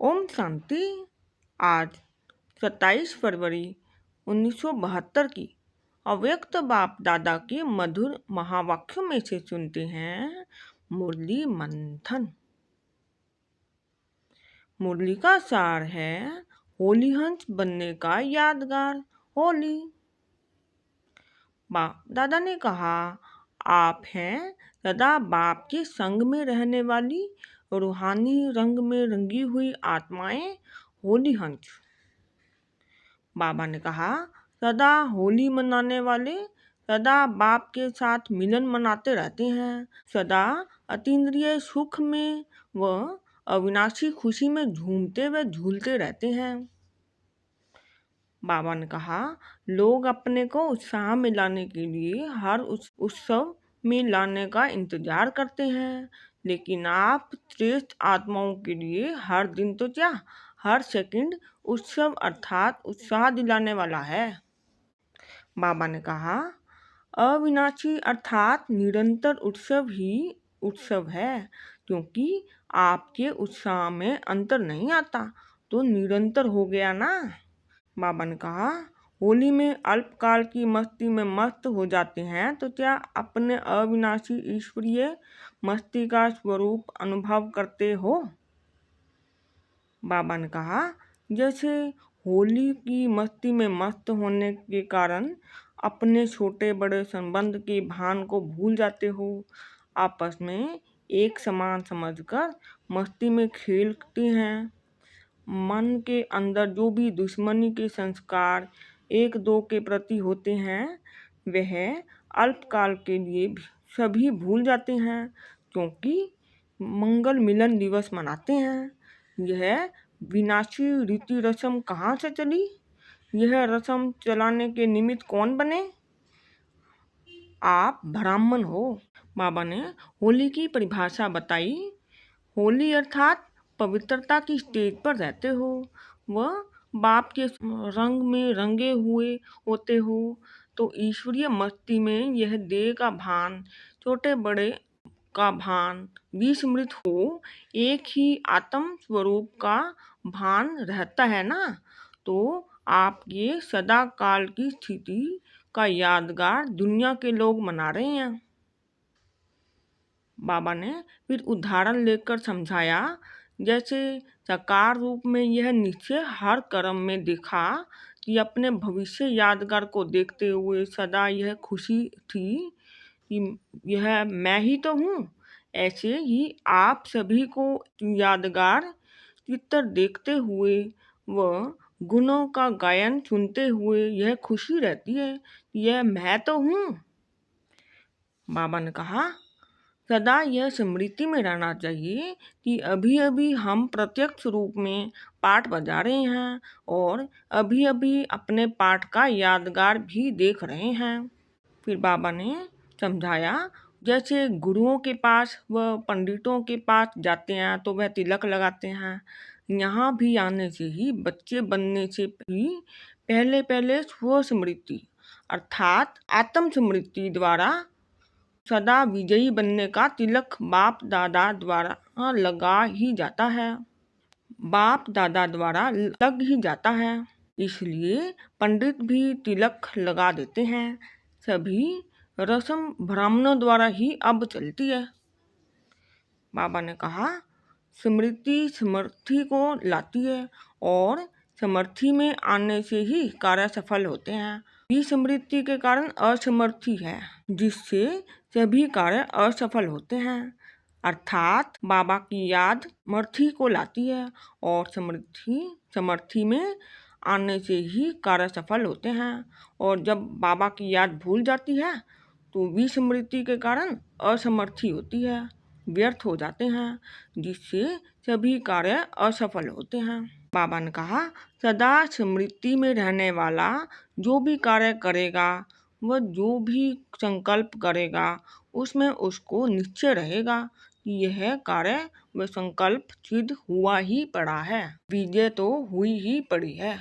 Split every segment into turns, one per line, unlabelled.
ओम शांति। आज 27 फरवरी 1972 की अव्यक्त बाप दादा के मधुर महावाक्यों में से सुनते हैं मुरली मंथन। मुरली का सार है होली हंस बनने का यादगार होली। बाप दादा ने कहा, आप हैं सदा बाप के संग में रहने वाली रूहानी रंग में रंगी हुई आत्माएं होली हंस। बाबा ने कहा, सदा होली मनाने वाले सदा बाप के साथ मिलन मनाते रहते हैं, सदा अतीन्द्रिय सुख में व अविनाशी खुशी में झूमते व झूलते रहते हैं। बाबा ने कहा, लोग अपने को उत्साह में लाने के लिए हर उत्सव में लाने का इंतजार करते हैं, लेकिन आप श्रेष्ठ आत्माओं के लिए हर दिन तो क्या हर सेकंड उत्सव अर्थात उत्साह दिलाने वाला है। बाबा ने कहा, अविनाशी अर्थात निरंतर उत्सव ही उत्सव है, क्योंकि आपके उत्साह में अंतर नहीं आता तो निरंतर हो गया ना। बाबा ने कहा, होली में अल्पकाल की मस्ती में मस्त हो जाते हैं तो क्या अपने अविनाशी ईश्वरीय मस्ती का स्वरूप अनुभव करते हो। बाबा ने कहा, जैसे होली की मस्ती में मस्त होने के कारण अपने छोटे बड़े संबंध के भान को भूल जाते हो, आपस में एक समान समझकर मस्ती में खेलते हैं। मन के अंदर जो भी दुश्मनी के संस्कार एक दो के प्रति होते हैं वह अल्पकाल के लिए सभी भूल जाते हैं, क्योंकि मंगल मिलन दिवस मनाते हैं। यह विनाशी रीति रस्म कहाँ से चली? यह रस्म चलाने के निमित्त कौन बने? आप ब्राह्मण हो। बाबा ने होली की परिभाषा बताई। होली अर्थात पवित्रता की स्टेज पर रहते हो, वह बाप के रंग में रंगे हुए होते हो, तो ईश्वरीय मस्ती में यह देह का भान छोटे बड़े का भान विस्मृत हो एक ही आत्म स्वरूप का भान रहता है ना, तो आपके सदा काल की स्थिति का यादगार दुनिया के लोग मना रहे हैं। बाबा ने फिर उदाहरण लेकर समझाया, जैसे साकार रूप में यह निश्चय हर कर्म में देखा कि अपने भविष्य यादगार को देखते हुए सदा यह खुशी थी कि यह मैं ही तो हूँ। ऐसे ही आप सभी को यादगार चित्र देखते हुए व गुणों का गायन सुनते हुए यह खुशी रहती है कि यह मैं तो हूँ। बाबा ने कहा, सदा यह स्मृति में रहना चाहिए कि अभी अभी हम प्रत्यक्ष रूप में पाठ बजा रहे हैं और अभी अभी अपने पाठ का यादगार भी देख रहे हैं। फिर बाबा ने समझाया, जैसे गुरुओं के पास व पंडितों के पास जाते हैं तो वह तिलक लगाते हैं, यहाँ भी आने से ही बच्चे बनने से भी पहले पहले स्व स्मृति अर्थात आत्म स्मृति द्वारा सदा विजयी बनने का तिलक बाप दादा द्वारा लगा ही जाता है, बाप दादा द्वारा लग ही जाता है। इसलिए पंडित भी तिलक लगा देते हैं। सभी रस्म ब्राह्मणों द्वारा ही अब चलती है। बाबा ने कहा, स्मृति समर्थी को लाती है और समर्थी में आने से ही कार्य सफल होते हैं। विस्मृति के कारण असमर्थी है, जिससे सभी कार्य असफल होते हैं। अर्थात बाबा की याद समर्थी को लाती है और समर्थी में आने से ही कार्य सफल होते हैं। और जब बाबा की याद भूल जाती है तो विस्मृति के कारण असमर्थी होती है, व्यर्थ हो जाते हैं, जिससे सभी कार्य असफल होते हैं। बाबा ने कहा, सदा स्मृति में रहने वाला जो भी कार्य करेगा वह जो भी संकल्प करेगा उसमें उसको निश्चय रहेगा कि यह कार्य व संकल्प सिद्ध हुआ ही पड़ा है, विजय तो हुई ही पड़ी है।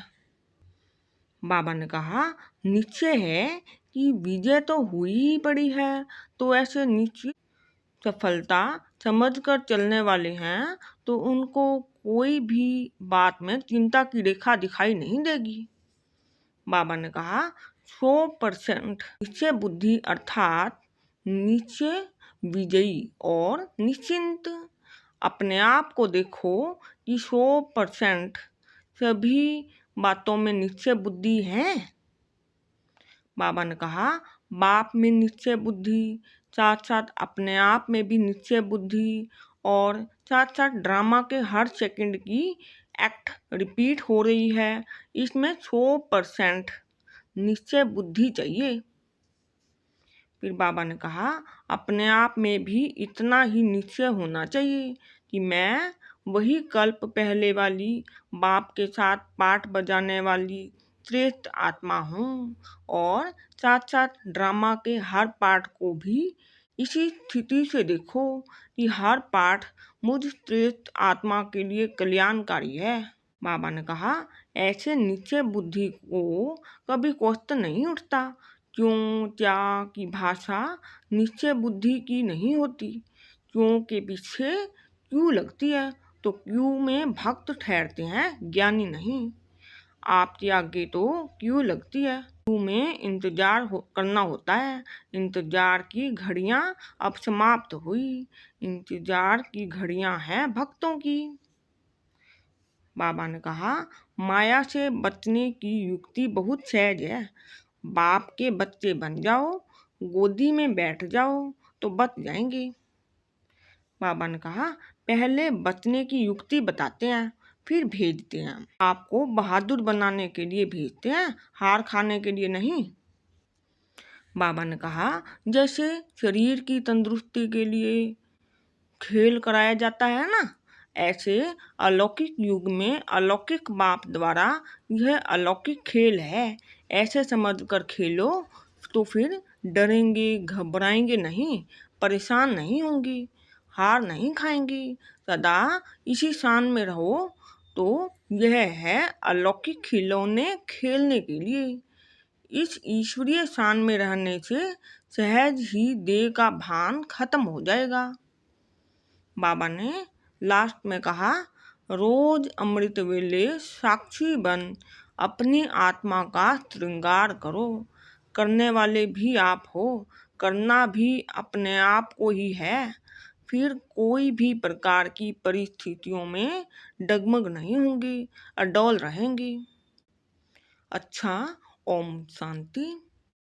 बाबा ने कहा, निश्चय है कि विजय तो हुई ही पड़ी है, तो ऐसे निश्चित सफलता समझकर चलने वाले हैं तो उनको कोई भी बात में चिंता की रेखा दिखाई नहीं देगी। बाबा ने कहा 100% निश्चय बुद्धि अर्थात निश्चय विजयी और निश्चिंत। अपने आप को देखो कि 100% सभी बातों में निश्चय बुद्धि है। बाबा ने कहा बाप में निश्चय बुद्धि, साथ साथ अपने आप में भी निश्चय बुद्धि, और साथ साथ ड्रामा के हर सेकंड की एक्ट रिपीट हो रही है, इसमें 100% निश्चय बुद्धि चाहिए। फिर बाबा ने कहा अपने आप में भी इतना ही निश्चय होना चाहिए कि मैं वही कल्प पहले वाली बाप के साथ पाठ बजाने वाली श्रेष्ठ आत्मा हूँ, और साथ साथ ड्रामा के हर पार्ट को भी इसी स्थिति से देखो कि हर पाठ मुझ श्रेष्ठ आत्मा के लिए कल्याणकारी है। बाबा ने कहा ऐसे निश्चय बुद्धि को कभी क्वेश्चन नहीं उठता। क्यों क्या की भाषा निश्चय बुद्धि की नहीं होती। क्यों के पीछे क्यों लगती है, तो क्यों में भक्त ठहरते हैं, ज्ञानी नहीं। आपके आगे तो क्यों लगती है, क्यों में इंतजार करना होता है। इंतजार की घड़ियां अब समाप्त हुई, इंतजार की घड़ियां हैं भक्तों की। बाबा ने कहा माया से बचने की युक्ति बहुत सहज है। बाप के बच्चे बन जाओ, गोदी में बैठ जाओ तो बच जाएंगे। बाबा ने कहा पहले बचने की युक्ति बताते हैं, फिर भेजते हैं। आपको बहादुर बनाने के लिए भेजते हैं, हार खाने के लिए नहीं। बाबा ने कहा जैसे शरीर की तंदुरुस्ती के लिए खेल कराया जाता है ना, ऐसे अलौकिक युग में अलौकिक बाप द्वारा यह अलौकिक खेल है। ऐसे समझकर खेलो तो फिर डरेंगे घबराएंगे नहीं, परेशान नहीं होंगी, हार नहीं खाएंगी। सदा इसी शान में रहो। तो यह है अलौकिक खिलौने खेलने के लिए। इस ईश्वरीय शान में रहने से सहज ही देह का भान खत्म हो जाएगा। बाबा ने लास्ट में कहा रोज अमृत वेले साक्षी बन अपनी आत्मा का श्रृंगार करो। करने वाले भी आप हो, करना भी अपने आप को ही है। फिर कोई भी प्रकार की परिस्थितियों में डगमग नहीं होंगी, अडोल रहेंगी। अच्छा, ओम शांति।